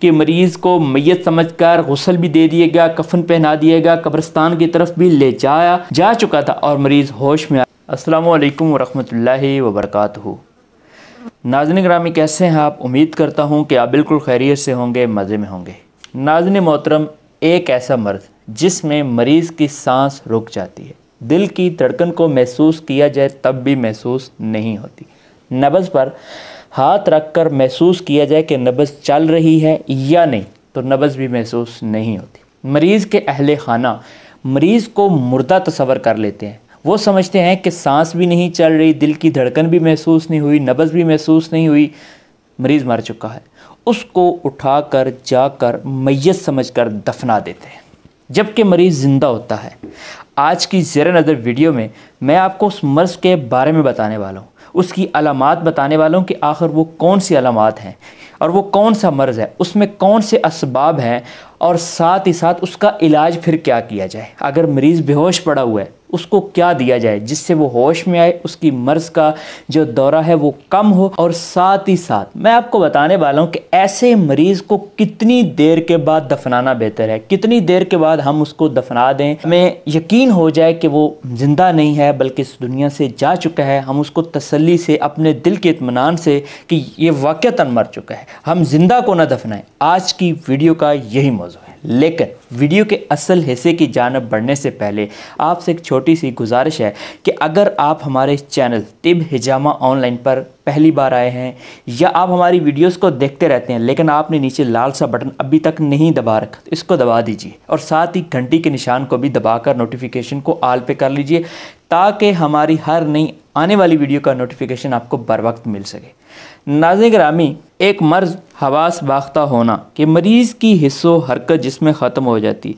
कि मरीज़ को मैयत समझकर गुस्ल भी दे दिया गया, कफन पहना दिया गया, कब्रिस्तान की तरफ भी ले जाया जा चुका था और मरीज़ होश में। अस्सलामु अलैकुम वरहमतुल्लाहि वबरकातुहू। नाज़रीन गिरामी, कैसे हैं आप? उम्मीद करता हूँ कि आप बिल्कुल खैरियत से होंगे, मज़े में होंगे। नाज़रीन मोहतरम, एक ऐसा मर्ज़ जिसमें मरीज़ की सांस रुक जाती है, दिल की धड़कन को महसूस किया जाए तब भी महसूस नहीं होती, नब्ज़ पर हाथ रखकर महसूस किया जाए कि नब्ज़ चल रही है या नहीं तो नब्ज़ भी महसूस नहीं होती। मरीज़ के अहले खाना मरीज़ को मुर्दा तस्वर कर लेते हैं। वो समझते हैं कि सांस भी नहीं चल रही, दिल की धड़कन भी महसूस नहीं हुई, नब्ज़ भी महसूस नहीं हुई, मरीज़ मर चुका है। उसको उठाकर जाकर मैयत समझकर दफना देते हैं, जबकि मरीज़ ज़िंदा होता है। आज की ज़ेर नज़र वीडियो में मैं आपको उस मर्ज़ के बारे में बताने वाला हूँ, उसकी अलामात बताने वाला हूँ कि आखिर वो कौन सी अलामात हैं और वो कौन सा मर्ज़ है, उसमें कौन से असबाब हैं और साथ ही साथ उसका इलाज फिर क्या किया जाए। अगर मरीज़ बेहोश पड़ा हुआ है उसको क्या दिया जाए जिससे वो होश में आए, उसकी मर्ज़ का जो दौरा है वो कम हो। और साथ ही साथ मैं आपको बताने वाला हूँ कि ऐसे मरीज़ को कितनी देर के बाद दफनाना बेहतर है, कितनी देर के बाद हम उसको दफना दें, हमें यकीन हो जाए कि वो ज़िंदा नहीं है बल्कि इस दुनिया से जा चुका है, हम उसको तसल्ली से अपने दिल के इत्मीनान से कि ये वाक़तन मर चुका है, हम ज़िंदा को ना दफनाएं। आज की वीडियो का यही मौजू है। लेकिन वीडियो के असल हिस्से की जानब बढ़ने से पहले आपसे एक छोटी सी गुजारिश है कि अगर आप हमारे चैनल तिब हिजामा ऑनलाइन पर पहली बार आए हैं या आप हमारी वीडियोस को देखते रहते हैं लेकिन आपने नीचे लाल सा बटन अभी तक नहीं दबा रखा तो इसको दबा दीजिए और साथ ही घंटी के निशान को भी दबाकर नोटिफिकेशन को ऑल पे कर लीजिए ताकि हमारी हर नई आने वाली वीडियो का नोटिफिकेशन आपको बर वक्त मिल सके। नाज़रीन गिरामी, एक मर्ज़ हवास बाख्ता होना कि मरीज़ की हिस्सो हरकत जिसमें ख़त्म हो जाती,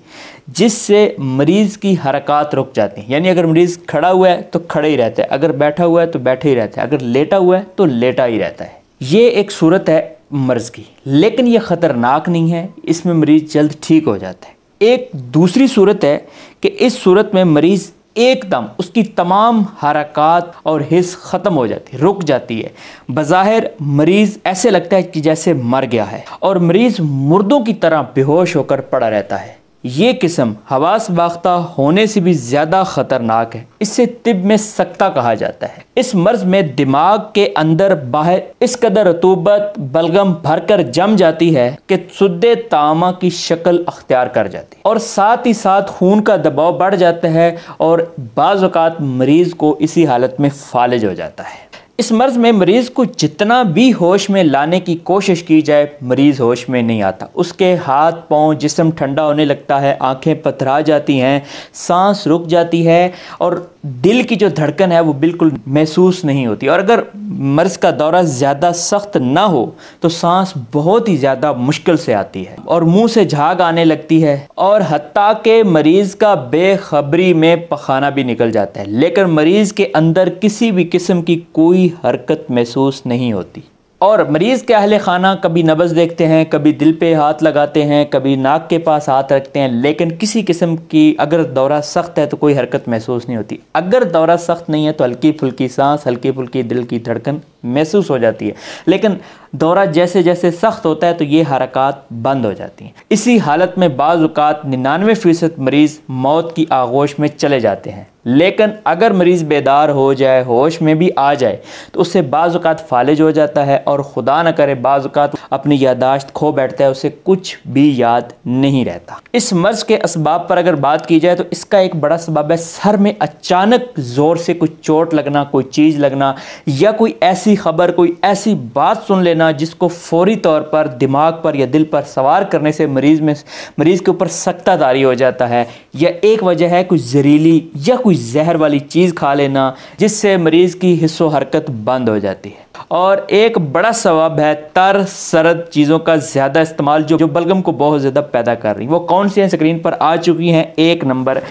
जिससे मरीज़ की हरकत रुक जाती हैं। यानी अगर मरीज़ खड़ा हुआ है तो खड़े ही रहता है, अगर बैठा हुआ है तो बैठे ही रहता है, अगर लेटा हुआ है तो लेटा ही रहता है। ये एक सूरत है मर्ज़ की, लेकिन ये ख़तरनाक नहीं है, इसमें मरीज़ जल्द ठीक हो जाता है। एक दूसरी सूरत है कि इस सूरत में मरीज़ एकदम उसकी तमाम हरकत और हिस्स ख़त्म हो जाती है, रुक जाती है। बज़ाहिर मरीज़ ऐसे लगता है कि जैसे मर गया है और मरीज़ मुर्दों की तरह बेहोश होकर पड़ा रहता है। ये किस्म हवास बाख्ता होने से भी ज़्यादा ख़तरनाक है, इसे तिब में सक्ता कहा जाता है। इस मर्ज़ में दिमाग के अंदर बाहर इस कदर रतूबत बलगम भरकर जम जाती है कि सुद्दे तामा की शक्ल अख्तियार कर जाती है और साथ ही साथ खून का दबाव बढ़ जाता है और बाज़ औक़ात मरीज़ को इसी हालत में फालिज हो जाता है। इस मर्ज़ में मरीज़ को जितना भी होश में लाने की कोशिश की जाए मरीज़ होश में नहीं आता। उसके हाथ पाँव जिस्म ठंडा होने लगता है, आंखें पथरा जाती हैं, सांस रुक जाती है और दिल की जो धड़कन है वो बिल्कुल महसूस नहीं होती। और अगर मर्ज़ का दौरा ज़्यादा सख्त ना हो तो सांस बहुत ही ज़्यादा मुश्किल से आती है और मुंह से झाग आने लगती है और हत्ता के मरीज़ का बेखबरी में पखाना भी निकल जाता है, लेकिन मरीज़ के अंदर किसी भी किस्म की कोई हरकत महसूस नहीं होती। और मरीज़ के अहले खाना कभी नब्ज़ देखते हैं, कभी दिल पे हाथ लगाते हैं, कभी नाक के पास हाथ रखते हैं, लेकिन किसी किस्म की अगर दौरा सख्त है तो कोई हरकत महसूस नहीं होती। अगर दौरा सख्त नहीं है तो हल्की फुल्की सांस, हल्की फुल्की दिल की धड़कन महसूस हो जाती है, लेकिन दौरा जैसे जैसे सख्त होता है तो ये हरकत बंद हो जाती हैं। इसी हालत में बाज़ औक़ात 99% मरीज़ मौत की आगोश में चले जाते हैं। लेकिन अगर मरीज़ बेदार हो जाए, होश में भी आ जाए तो उससे बाज़ औक़ात फालिज हो जाता है और खुदा न करे बाज़ औक़ात अपनी यादाश्त खो बैठता है, उसे कुछ भी याद नहीं रहता। इस मर्ज़ के असबाब पर अगर बात की जाए तो इसका एक बड़ा सबब है सर में अचानक ज़ोर से कुछ चोट लगना, कोई चीज़ लगना या कोई ऐसी खबर, कोई ऐसी बात सुन लेना जिसको फौरी तौर पर दिमाग पर या दिल पर सवार करने से मरीज़ के ऊपर सक्ता तारी हो जाता है। या एक वजह है कोई जहरीली या कोई जहर वाली चीज़ खा लेना जिससे मरीज़ की हिस्सो हरकत बंद हो जाती है। और एक बड़ा सबब है तर सरद चीज़ों का ज़्यादा इस्तेमाल जो बलगम को बहुत ज़्यादा पैदा कर रही। वो कौन सी हैं स्क्रीन पर आ चुकी हैं। एक नंबर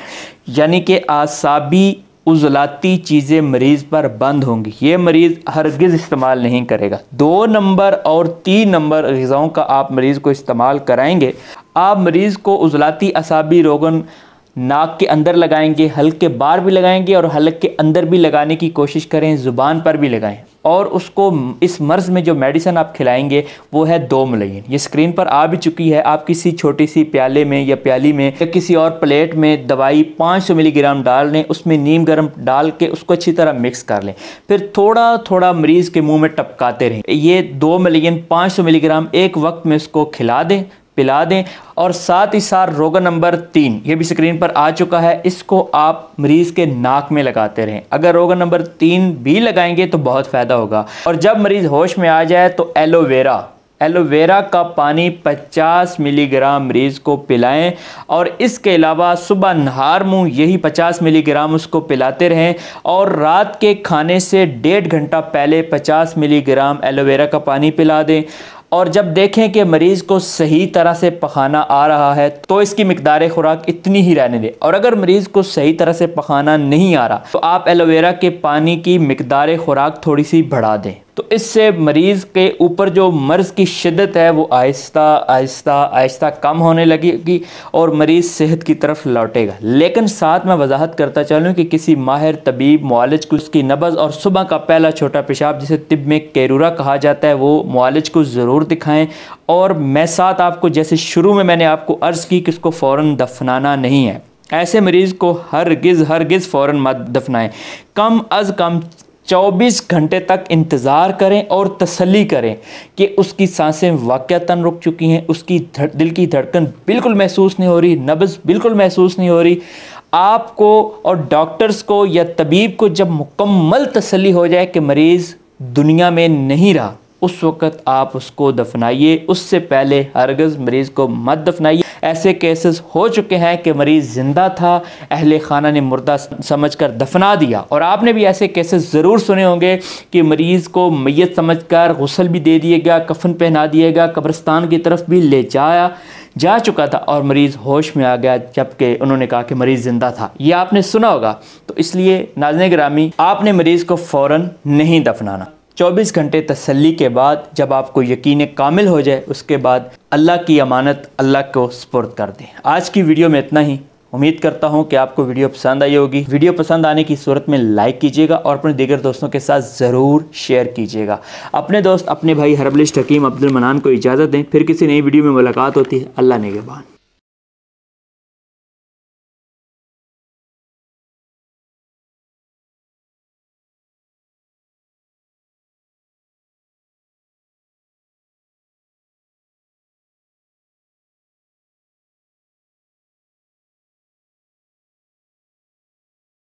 यानी कि आसाबी उज़लाती चीज़ें मरीज़ पर बंद होंगी, ये मरीज़ हरगिज़ इस्तेमाल नहीं करेगा। 2 नंबर और 3 नंबर ग़िज़ाओं का आप मरीज़ को इस्तेमाल कराएंगे। आप मरीज़ को उज़लाती असाबी रोगन नाक के अंदर लगाएंगे, हल्क के बाहर भी लगाएंगे और हल्क के अंदर भी लगाने की कोशिश करें, ज़ुबान पर भी लगाएं। और उसको इस मर्ज़ में जो मेडिसिन आप खिलाएंगे वो है 2 मलयन। ये स्क्रीन पर आ भी चुकी है। आप किसी छोटी सी प्याले में या प्याली में या किसी और प्लेट में दवाई 500 मिलीग्राम डाल लें, उसमें नीम गर्म डाल के उसको अच्छी तरह मिक्स कर लें, फिर थोड़ा थोड़ा मरीज़ के मुंह में टपकाते रहें। ये 2 मलयन 500 मिलीग्राम एक वक्त में उसको खिला दें, पिला दें। और साथ ही साथ रोगन नंबर 3, ये भी स्क्रीन पर आ चुका है, इसको आप मरीज़ के नाक में लगाते रहें। अगर रोगन नंबर 3 भी लगाएंगे तो बहुत फ़ायदा होगा। और जब मरीज़ होश में आ जाए तो एलोवेरा का पानी 50 मिलीग्राम मरीज़ को पिलाएं। और इसके अलावा सुबह नहार मुँह यही 50 मिलीग्राम उसको पिलाते रहें। और रात के खाने से 1.5 घंटा पहले 50 मिलीग्राम एलोवेरा का पानी पिला दें। और जब देखें कि मरीज़ को सही तरह से पखाना आ रहा है तो इसकी मिकदार खुराक इतनी ही रहने दें। और अगर मरीज़ को सही तरह से पखाना नहीं आ रहा तो आप एलोवेरा के पानी की मिकदार खुराक थोड़ी सी बढ़ा दें। तो इससे मरीज़ के ऊपर जो मर्ज़ की शिद्दत है वो आहिस्ता आहिस्ता आहिस्ता कम होने लगेगी और मरीज़ सेहत की तरफ लौटेगा। लेकिन साथ में वजाहत करता चलूँ कि किसी माहिर तबीब मुआलिज को उसकी नब्ज़ और सुबह का पहला छोटा पेशाब, जिसे तिब में कैरूरा कहा जाता है, वो मुआलिज को ज़रूर दिखाएं। और मैं साथ आपको, जैसे शुरू में मैंने आपको अर्ज़ की कि इसको फ़ौरन दफनाना नहीं है, ऐसे मरीज़ को हरगिज़ फ़ौरन मत दफनाएं। कम अज़ कम 24 घंटे तक इंतज़ार करें और तसल्ली करें कि उसकी सांसें वाक़अतन रुक चुकी हैं, उसकी दिल की धड़कन बिल्कुल महसूस नहीं हो रही, नब्ज़ बिल्कुल महसूस नहीं हो रही। आपको और डॉक्टर्स को या तबीब को जब मुकम्मल तसल्ली हो जाए कि मरीज़ दुनिया में नहीं रहा, उस वक़्त आप उसको दफनाइए। उससे पहले हरगिज़ मरीज़ को मत दफनाइए। ऐसे केसेस हो चुके हैं कि मरीज़ ज़िंदा था, अहले खाना ने मुर्दा समझकर दफना दिया। और आपने भी ऐसे केसेस ज़रूर सुने होंगे कि मरीज़ को मैयत समझकर गुस्ल भी दे दिएगा, कफन पहना दिएगा, कब्रिस्तान की तरफ भी ले जा चुका था और मरीज़ होश में आ गया जबकि उन्होंने कहा कि मरीज़ ज़िंदा था। ये आपने सुना होगा। तो इसलिए नाज़रीन गिरामी, आपने मरीज़ को फ़ौरन नहीं दफनाना। 24 घंटे तसल्ली के बाद जब आपको यकीन कामिल हो जाए, उसके बाद अल्लाह की अमानत अल्लाह को सुपुर्द कर दें। आज की वीडियो में इतना ही। उम्मीद करता हूं कि आपको वीडियो पसंद आई होगी। वीडियो पसंद आने की सूरत में लाइक कीजिएगा और अपने दीगर दोस्तों के साथ ज़रूर शेयर कीजिएगा। अपने दोस्त अपने भाई हर्बलिस्ट हकीम अब्दुल मनान को इजाज़त दें। फिर किसी नई वीडियो में मुलाकात होती है। अल्लाह निगहबान।